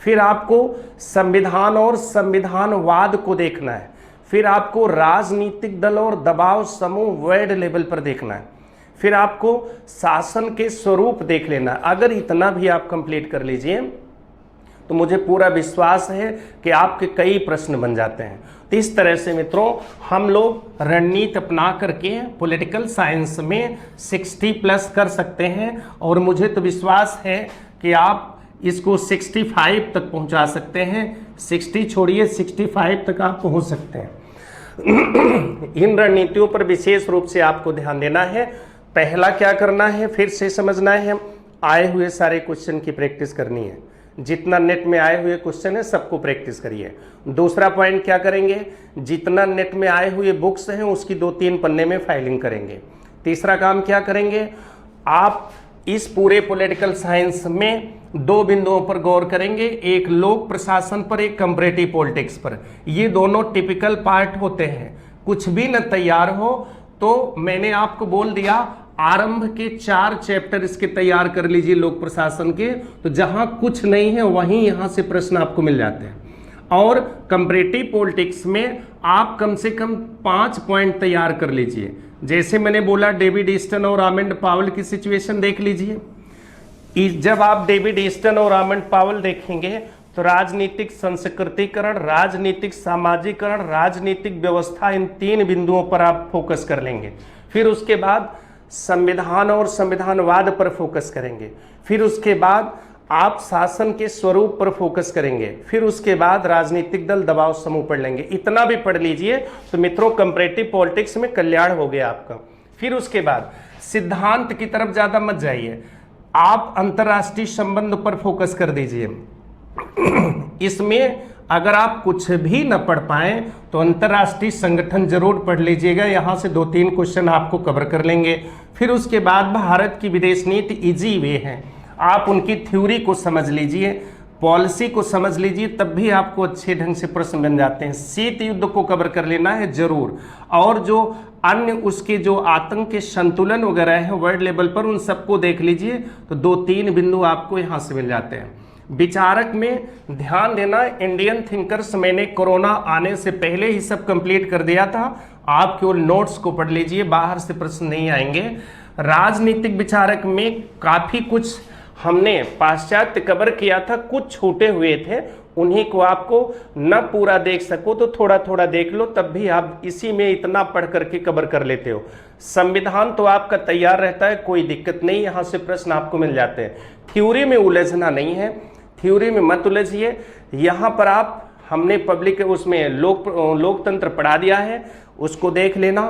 फिर आपको संविधान और संविधानवाद को देखना है। फिर आपको राजनीतिक दल और दबाव समूह वर्ल्ड लेवल पर देखना है। फिर आपको शासन के स्वरूप देख लेना है। अगर इतना भी आप कंप्लीट कर लीजिए तो मुझे पूरा विश्वास है कि आपके कई प्रश्न बन जाते हैं। तो इस तरह से मित्रों हम लोग रणनीति अपना करके पॉलिटिकल साइंस में 60+ कर सकते हैं और मुझे तो विश्वास है कि आप इसको 65 तक पहुंचा सकते हैं। 60 छोड़िए 65 तक आप पहुंच सकते हैं। इन रणनीतियों पर विशेष रूप से आपको ध्यान देना है। पहला क्या करना है, फिर से समझना है, आए हुए सारे क्वेश्चन की प्रैक्टिस करनी है। जितना नेट में आए हुए क्वेश्चन है सबको प्रैक्टिस करिए। दूसरा पॉइंट क्या करेंगे, जितना नेट में आए हुए बुक्स हैं उसकी 2-3 पन्ने में फाइलिंग करेंगे। तीसरा काम क्या करेंगे, आप इस पूरे पॉलिटिकल साइंस में 2 बिंदुओं पर गौर करेंगे, एक लोक प्रशासन पर, एक कंपैरेटिव पॉलिटिक्स पर। ये दोनों टिपिकल पार्ट होते हैं। कुछ भी न तैयार हो तो मैंने आपको बोल दिया आरंभ के 4 चैप्टर इसके तैयार कर लीजिए लोक प्रशासन के, तो जहां कुछ नहीं है वहीं यहां से प्रश्न आपको मिल जाते हैं। और कंपैरेटिव पॉलिटिक्स में आप कम से कम 5 पॉइंट तैयार कर लीजिए। जैसे मैंने बोला डेविड ईस्टन और आर्मंड पावेल की सिचुएशन देख लीजिए। जब आप डेविड ईस्टन और आर्मंड पावेल देखेंगे तो राजनीतिक संस्कृतिकरण, राजनीतिक सामाजिकरण, राजनीतिक व्यवस्था, इन 3 बिंदुओं पर आप फोकस कर लेंगे। फिर उसके बाद संविधान और संविधानवाद पर फोकस करेंगे। फिर उसके बाद आप शासन के स्वरूप पर फोकस करेंगे। फिर उसके बाद राजनीतिक दल, दबाव समूह पढ़ लेंगे। इतना भी पढ़ लीजिए तो मित्रों कंपैरेटिव पॉलिटिक्स में कल्याण हो गया आपका। फिर उसके बाद सिद्धांत की तरफ ज्यादा मत जाइए, आप अंतर्राष्ट्रीय संबंध पर फोकस कर दीजिए। इसमें अगर आप कुछ भी न पढ़ पाए तो अंतर्राष्ट्रीय संगठन जरूर पढ़ लीजिएगा। यहां से 2-3 क्वेश्चन आपको कवर कर लेंगे। फिर उसके बाद भारत की विदेश नीति इजी वे है, आप उनकी थ्योरी को समझ लीजिए, पॉलिसी को समझ लीजिए, तब भी आपको अच्छे ढंग से प्रश्न बन जाते हैं। शीत युद्ध को कवर कर लेना है जरूर, और जो अन्य उसके जो आतंक के संतुलन वगैरह है वर्ल्ड लेवल पर, उन सबको देख लीजिए तो 2-3 बिंदु आपको यहां से मिल जाते हैं। विचारक में ध्यान देना, इंडियन थिंकर्स मैंने कोरोना आने से पहले ही सब कंप्लीट कर दिया था, आप केवल नोट्स को पढ़ लीजिए, बाहर से प्रश्न नहीं आएंगे। राजनीतिक विचारक में काफी कुछ हमने पाश्चात्य कवर किया था, कुछ छूटे हुए थे, उन्हीं को आपको न पूरा देख सको तो थोड़ा थोड़ा देख लो, तब भी आप इसी में इतना पढ़ करके कवर कर लेते हो। संविधान तो आपका तैयार रहता है, कोई दिक्कत नहीं, यहाँ से प्रश्न आपको मिल जाते हैं। थ्योरी में उलझना नहीं है, थ्योरी में मत उलझिए। यहाँ पर आप हमने पब्लिक उसमें लोकतंत्र पढ़ा दिया है, उसको देख लेना।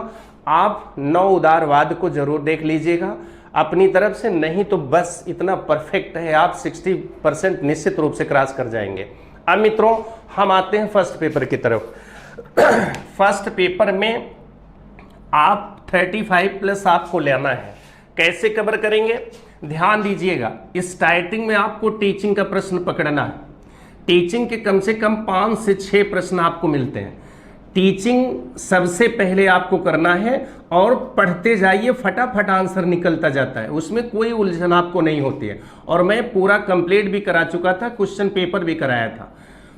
आप 9 उदारवाद को जरूर देख लीजिएगा अपनी तरफ से, नहीं तो बस इतना परफेक्ट है, आप 60% निश्चित रूप से क्रॉस कर जाएंगे। अब मित्रों हम आते हैं फर्स्ट पेपर की तरफ। फर्स्ट पेपर में आप 35+ आपको लेना है। कैसे कवर करेंगे, ध्यान दीजिएगा। स्टार्टिंग में आपको टीचिंग का प्रश्न पकड़ना है। टीचिंग के कम से कम 5 से 6 प्रश्न आपको मिलते हैं। टीचिंग सबसे पहले आपको करना है और पढ़ते जाइए, फटाफट आंसर निकलता जाता है, उसमें कोई उलझन आपको नहीं होती है। और मैं पूरा कंप्लीट भी करा चुका था, क्वेश्चन पेपर भी कराया था।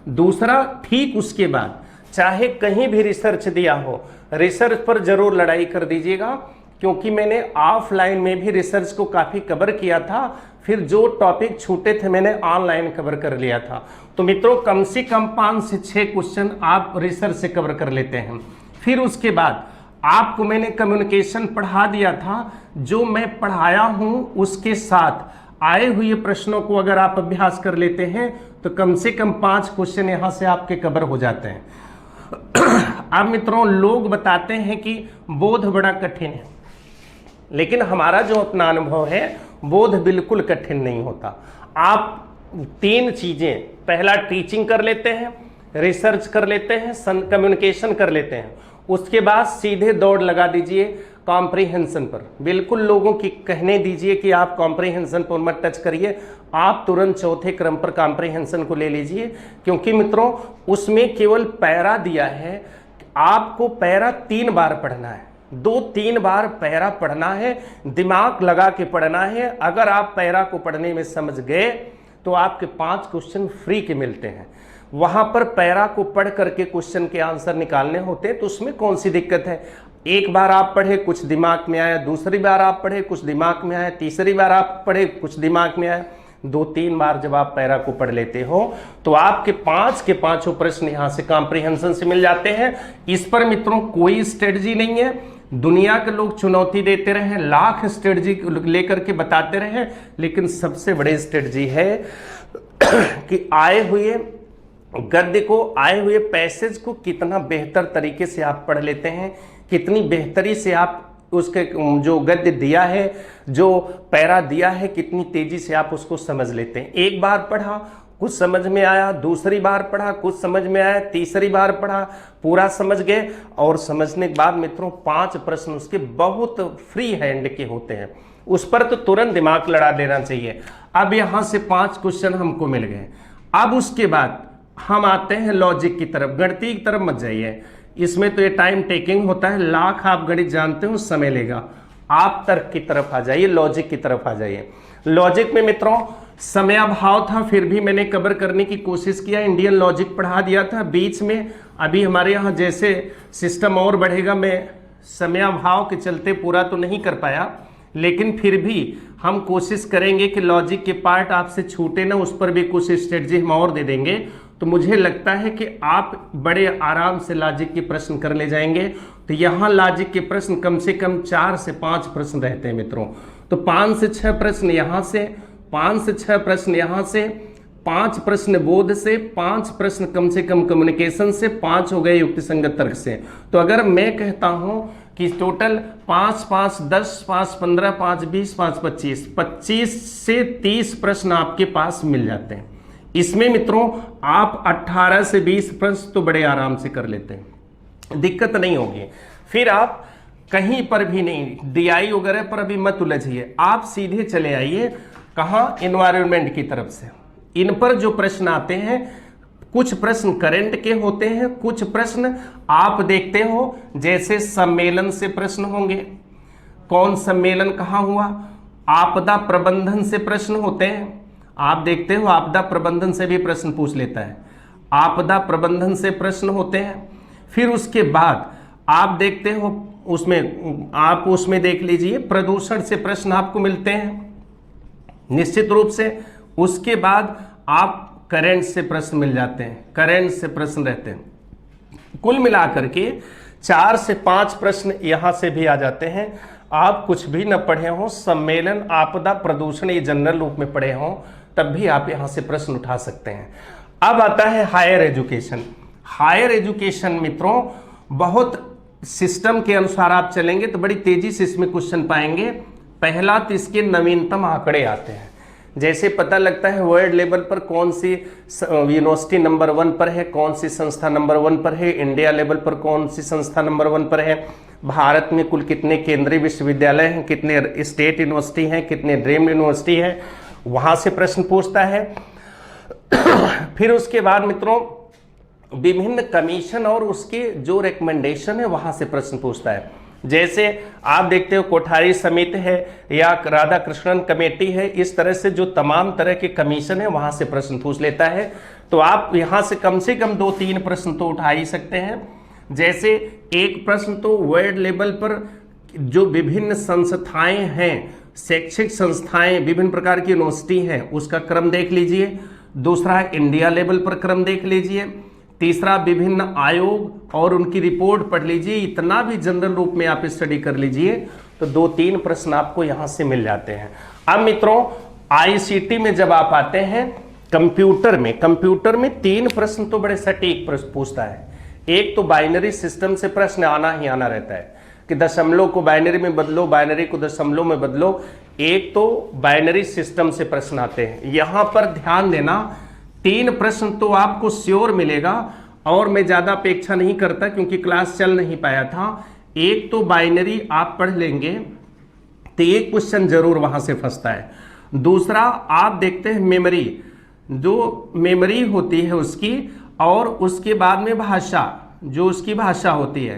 दूसरा, ठीक उसके बाद चाहे कहीं भी रिसर्च दिया हो, रिसर्च पर जरूर लड़ाई कर दीजिएगा, क्योंकि मैंने ऑफलाइन में भी रिसर्च को काफ़ी कवर किया था। फिर जो टॉपिक छूटे थे मैंने ऑनलाइन कवर कर लिया था। तो मित्रों कम से कम 5 से 6 क्वेश्चन आप रिसर्च से कवर कर लेते हैं। फिर उसके बाद आपको मैंने कम्युनिकेशन पढ़ा दिया था, जो मैं पढ़ाया हूं उसके साथ आए हुए प्रश्नों को अगर आप अभ्यास कर लेते हैं तो कम से कम 5 क्वेश्चन यहां से आपके कवर हो जाते हैं। अब मित्रों लोग बताते हैं कि बोध बड़ा कठिन है, लेकिन हमारा जो अपना अनुभव है, बोध बिल्कुल कठिन नहीं होता। आप 3 चीजें, पहला टीचिंग कर लेते हैं, रिसर्च कर लेते हैं, कम्युनिकेशन कर लेते हैं, उसके बाद सीधे दौड़ लगा दीजिए कॉम्प्रिहेंशन पर। बिल्कुल लोगों की कहने दीजिए कि आप कॉम्प्रिहेंशन पर मत टच करिए, आप तुरंत चौथे क्रम पर कॉम्प्रिहेंशन को ले लीजिए, क्योंकि मित्रों उसमें केवल पैरा दिया है, आपको पैरा 3 बार पढ़ना है, 2-3 बार पैरा पढ़ना है, दिमाग लगा के पढ़ना है। अगर आप पैरा को पढ़ने में समझ गए तो आपके 5 क्वेश्चन फ्री के मिलते हैं। वहां पर पैरा को पढ़ करके क्वेश्चन के आंसर निकालने होते हैं, तो उसमें कौन सी दिक्कत है। एक बार आप पढ़े कुछ दिमाग में आया, दूसरी बार आप पढ़े कुछ दिमाग में आया, तीसरी बार आप पढ़े कुछ दिमाग में आया, 2-3 बार जब आप पैरा को पढ़ लेते हो तो आपके 5 के 5 प्रश्न यहां से कॉम्प्रिहेंशन से मिल जाते हैं। इस पर मित्रों कोई स्ट्रेटजी नहीं है, दुनिया के लोग चुनौती देते रहे, लाख स्ट्रेटजी लेकर के बताते रहे, लेकिन सबसे बड़ी स्ट्रेटजी है कि आए हुए गद्य को, आए हुए पैसेज को कितना बेहतर तरीके से आप पढ़ लेते हैं, कितनी बेहतरी से आप उसके जो गद्य दिया है, जो पैरा दिया है, कितनी तेजी से आप उसको समझ लेते हैं। एक बार पढ़ा कुछ समझ में आया, दूसरी बार पढ़ा कुछ समझ में आया, तीसरी बार पढ़ा पूरा समझ गए, और समझने के बाद मित्रों 5 प्रश्न उसके बहुत फ्री हैंड के होते हैं, उस पर तो तुरंत दिमाग लड़ा देना चाहिए। अब यहां से 5 क्वेश्चन हमको मिल गए। अब उसके बाद हम आते हैं लॉजिक की तरफ, गणित की तरफ मत जाइए, इसमें तो ये टाइम टेकिंग होता है, लाख आप गणित जानते हो समय लेगा। आप तर्क की तरफ आ जाइए, लॉजिक की तरफ आ जाइए। लॉजिक में मित्रों समय अभाव था, फिर भी मैंने कवर करने की कोशिश किया, इंडियन लॉजिक पढ़ा दिया था बीच में। अभी हमारे यहाँ जैसे सिस्टम और बढ़ेगा, मैं समय अभाव के चलते पूरा तो नहीं कर पाया, लेकिन फिर भी हम कोशिश करेंगे कि लॉजिक के पार्ट आपसे छूटे ना, उस पर भी कुछ स्ट्रेटजी हम और दे देंगे। तो मुझे लगता है कि आप बड़े आराम से लॉजिक के प्रश्न कर ले जाएंगे। तो यहाँ लॉजिक के प्रश्न कम से कम 4 से 5 प्रश्न रहते हैं मित्रों। तो 5 से 6 प्रश्न यहाँ से, 5 से 6 प्रश्न यहाँ से, 5 प्रश्न बोध से, 5 प्रश्न कम से कम कम्युनिकेशन से, 5 हो गए युक्ति संगत तर्क से। तो अगर मैं कहता हूँ कि टोटल 5, 5, 10, 5, 15, 5, 20, 5, 25, 25 से 30 प्रश्न आपके पास मिल जाते हैं। इसमें मित्रों आप 18 से 20 प्रश्न तो बड़े आराम से कर लेते हैं, दिक्कत नहीं होगी। फिर आप कहीं पर भी नहीं, डीआई वगैरह पर अभी मत उलझिए, आप सीधे चले आइए कहाँ, एनवायरनमेंट की तरफ से। इन पर जो प्रश्न आते हैं, कुछ प्रश्न करंट के होते हैं, कुछ प्रश्न आप देखते हो जैसे सम्मेलन से प्रश्न होंगे, कौन सम्मेलन कहाँ हुआ, आपदा प्रबंधन से प्रश्न होते हैं, आप देखते हो आपदा प्रबंधन से भी प्रश्न पूछ लेता है, आपदा प्रबंधन से प्रश्न होते हैं। फिर उसके बाद आप देखते हो उसमें, आप उसमें देख लीजिए प्रदूषण से प्रश्न आपको मिलते हैं निश्चित रूप से। उसके बाद आप करंट से प्रश्न मिल जाते हैं, करंट से प्रश्न रहते हैं। कुल मिलाकर के 4 से 5 प्रश्न यहां से भी आ जाते हैं। आप कुछ भी न पढ़े हो, सम्मेलन, आपदा, प्रदूषण ये जनरल रूप में पढ़े हो, तब भी आप यहां से प्रश्न उठा सकते हैं। अब आता है हायर एजुकेशन। हायर एजुकेशन मित्रों बहुत सिस्टम के अनुसार आप चलेंगे तो बड़ी तेजी से इसमें क्वेश्चन पाएंगे। पहला तो इसके नवीनतम आंकड़े आते हैं, जैसे पता लगता है वर्ल्ड लेवल पर कौन सी यूनिवर्सिटी नंबर 1 पर है, कौन सी संस्था नंबर 1 पर है, इंडिया लेवल पर कौन सी संस्था नंबर 1 पर है, भारत में कुल कितने केंद्रीय विश्वविद्यालय हैं, कितने स्टेट यूनिवर्सिटी हैं, कितने ड्रीम यूनिवर्सिटी है, वहां से प्रश्न पूछता है। फिर उसके बाद मित्रों विभिन्न कमीशन और उसके जो रिकमेंडेशन है वहां से प्रश्न पूछता है। जैसे आप देखते हो कोठारी समिति है या राधा कृष्णन कमेटी है, इस तरह से जो तमाम तरह के कमीशन है वहां से प्रश्न पूछ लेता है। तो आप यहां से कम 2-3 प्रश्न तो उठा ही सकते हैं। जैसे एक प्रश्न तो वर्ल्ड लेवल पर जो विभिन्न संस्थाएं हैं, शैक्षिक संस्थाएं, विभिन्न प्रकार की यूनिवर्सिटी हैं, उसका क्रम देख लीजिए। दूसरा इंडिया लेवल पर क्रम देख लीजिए। तीसरा विभिन्न आयोग और उनकी रिपोर्ट पढ़ लीजिए। इतना भी जनरल रूप में आप स्टडी कर लीजिए तो 2-3 प्रश्न आपको यहां से मिल जाते हैं। अब मित्रों आईसीटी में जब आप आते हैं, कंप्यूटर में 3 प्रश्न तो बड़े सटीक प्रश्न पूछता है। एक तो बाइनरी सिस्टम से प्रश्न आना ही आना रहता है कि दशमलव को बाइनरी में बदलो, बाइनरी को दशमलव में बदलो। एक तो बाइनरी सिस्टम से प्रश्न आते हैं। यहां पर ध्यान देना 3 प्रश्न तो आपको श्योर मिलेगा, और मैं ज़्यादा अपेक्षा नहीं करता क्योंकि क्लास चल नहीं पाया था। एक तो बाइनरी आप पढ़ लेंगे तो एक क्वेश्चन जरूर वहां से फंसता है। दूसरा आप देखते हैं मेमोरी, जो मेमोरी होती है उसकी, और उसके बाद में भाषा, जो उसकी भाषा होती है,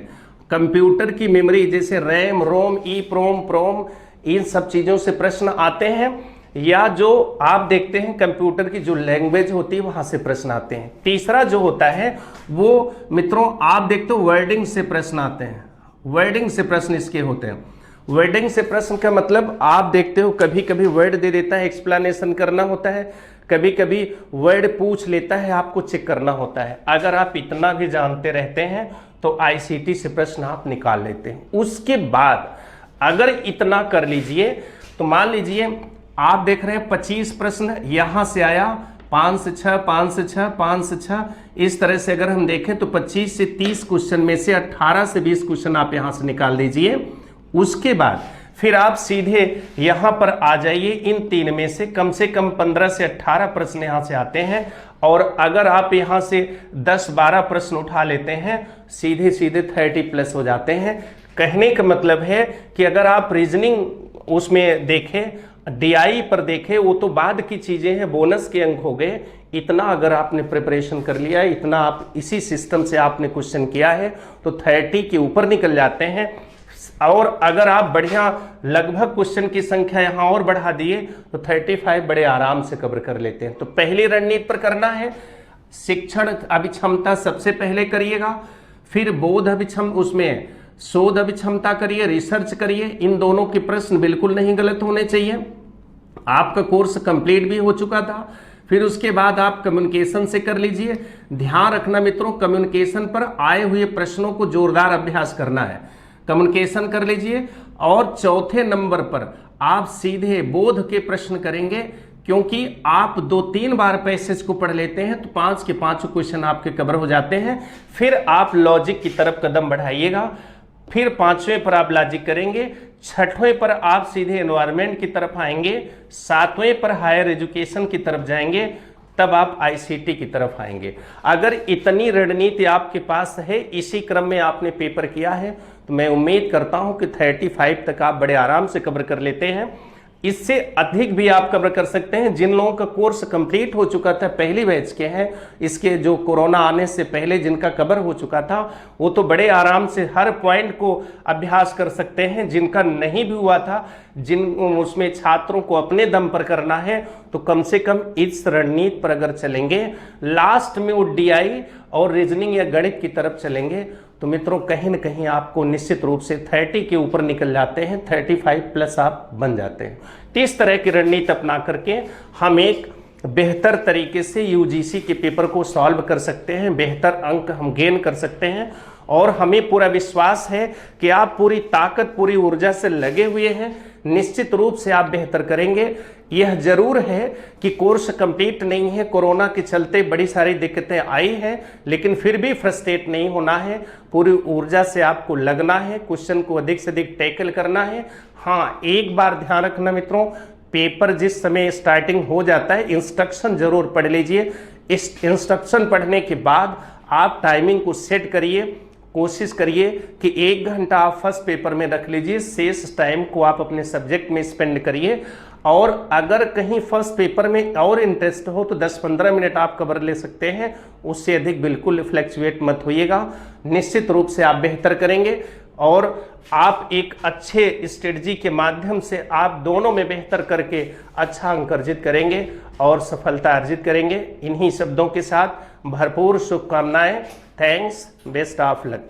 कंप्यूटर की मेमोरी जैसे रैम, रोम, ई प्रोम, इन सब चीजों से प्रश्न आते हैं, या जो आप देखते हैं कंप्यूटर की जो लैंग्वेज होती है वहां से प्रश्न आते हैं। तीसरा जो होता है वो मित्रों आप देखते हो वर्डिंग से प्रश्न आते हैं, वर्डिंग से प्रश्न इसके होते हैं। वर्डिंग से प्रश्न का मतलब आप देखते हो कभी कभी वर्ड दे देता है, एक्सप्लेनेशन करना होता है, कभी कभी वर्ड पूछ लेता है, आपको चेक करना होता है। अगर आप इतना भी जानते रहते हैं तो आईसीटी से प्रश्न आप निकाल लेते हैं। उसके बाद अगर इतना कर लीजिए तो मान लीजिए आप देख रहे हैं 25 प्रश्न यहां से आया, 5 से 6, 5 से 6, 5 से 6, इस तरह से अगर हम देखें तो 25 से 30 क्वेश्चन में से 18 से 20 क्वेश्चन आप यहां से निकाल दीजिए। उसके बाद फिर आप सीधे यहां पर आ जाइए, इन तीन में से कम 15 से 18 प्रश्न यहां से आते हैं, और अगर आप यहां से 10-12 प्रश्न उठा लेते हैं सीधे सीधे 30+ हो जाते हैं। कहने का मतलब है कि अगर आप रीजनिंग उसमें देखें, डीआई पर देखें, वो तो बाद की चीजें हैं, बोनस के अंक हो गए। इतना अगर आपने प्रिपरेशन कर लिया है, इतना आप इसी सिस्टम से आपने क्वेश्चन किया है तो 30 के ऊपर निकल जाते हैं। और अगर आप बढ़िया लगभग क्वेश्चन की संख्या यहां और बढ़ा दिए तो 35 बड़े आराम से कवर कर लेते हैं। तो पहली रणनीति पर करना है, शिक्षण अभिक्षमता सबसे पहले करिएगा, फिर बोध अभिक्षम उसमें शोध अभिक्षमता करिए, रिसर्च करिए। इन दोनों के प्रश्न बिल्कुल नहीं गलत होने चाहिए। आपका कोर्स कंप्लीट भी हो चुका था। फिर उसके बाद आप कम्युनिकेशन से कर लीजिए। ध्यान रखना मित्रों, कम्युनिकेशन पर आए हुए प्रश्नों को जोरदार अभ्यास करना है, कम्युनिकेशन कर लीजिए। और चौथे नंबर पर आप सीधे बोध के प्रश्न करेंगे, क्योंकि आप 2-3 बार पैसेज को पढ़ लेते हैं तो 5 के 5 क्वेश्चन आपके कवर हो जाते हैं। फिर आप लॉजिक की तरफ कदम बढ़ाइएगा, फिर 5वें पर आप लॉजिक करेंगे, 6वें पर आप सीधे एनवायरनमेंट की तरफ आएंगे, 7वें पर हायर एजुकेशन की तरफ जाएंगे, तब आप आईसीटी की तरफ आएंगे। अगर इतनी रणनीति आपके पास है, इसी क्रम में आपने पेपर किया है, तो मैं उम्मीद करता हूं कि 35 तक आप बड़े आराम से कवर कर लेते हैं। इससे अधिक भी आप कवर कर सकते हैं। जिन लोगों का कोर्स कंप्लीट हो चुका था, पहली बैच के हैं, इसके जो कोरोना आने से पहले जिनका कवर हो चुका था, वो तो बड़े आराम से हर पॉइंट को अभ्यास कर सकते हैं। जिनका नहीं भी हुआ था, जिन उसमें छात्रों को अपने दम पर करना है, तो कम से कम इस रणनीति पर अगर चलेंगे, लास्ट में वो डीआई और रीजनिंग या गणित की तरफ चलेंगे, तो मित्रों कहीं न कहीं आपको निश्चित रूप से 30 के ऊपर निकल जाते हैं, 35+ आप बन जाते हैं। तो इस तरह की रणनीति अपना करके हम एक बेहतर तरीके से यूजीसी के पेपर को सॉल्व कर सकते हैं, बेहतर अंक हम गेन कर सकते हैं। और हमें पूरा विश्वास है कि आप पूरी ताकत, पूरी ऊर्जा से लगे हुए हैं, निश्चित रूप से आप बेहतर करेंगे। यह जरूर है कि कोर्स कंप्लीट नहीं है, कोरोना के चलते बड़ी सारी दिक्कतें आई हैं, लेकिन फिर भी फ्रस्ट्रेट नहीं होना है, पूरी ऊर्जा से आपको लगना है, क्वेश्चन को अधिक से अधिक टैकल करना है। हाँ, एक बार ध्यान रखना मित्रों, पेपर जिस समय स्टार्टिंग हो जाता है, इंस्ट्रक्शन जरूर पढ़ लीजिए। इस इंस्ट्रक्शन पढ़ने के बाद आप टाइमिंग को सेट करिए, कोशिश करिए कि 1 घंटा आप फर्स्ट पेपर में रख लीजिए, शेष टाइम को आप अपने सब्जेक्ट में स्पेंड करिए। और अगर कहीं फर्स्ट पेपर में और इंटरेस्ट हो तो 10-15 मिनट आप कवर ले सकते हैं, उससे अधिक बिल्कुल फ्लैक्चुएट मत होइएगा। निश्चित रूप से आप बेहतर करेंगे और आप एक अच्छे स्ट्रेटजी के माध्यम से आप दोनों में बेहतर करके अच्छा अंक अर्जित करेंगे और सफलता अर्जित करेंगे। इन्हीं शब्दों के साथ भरपूर शुभकामनाएं। Thanks, best of luck.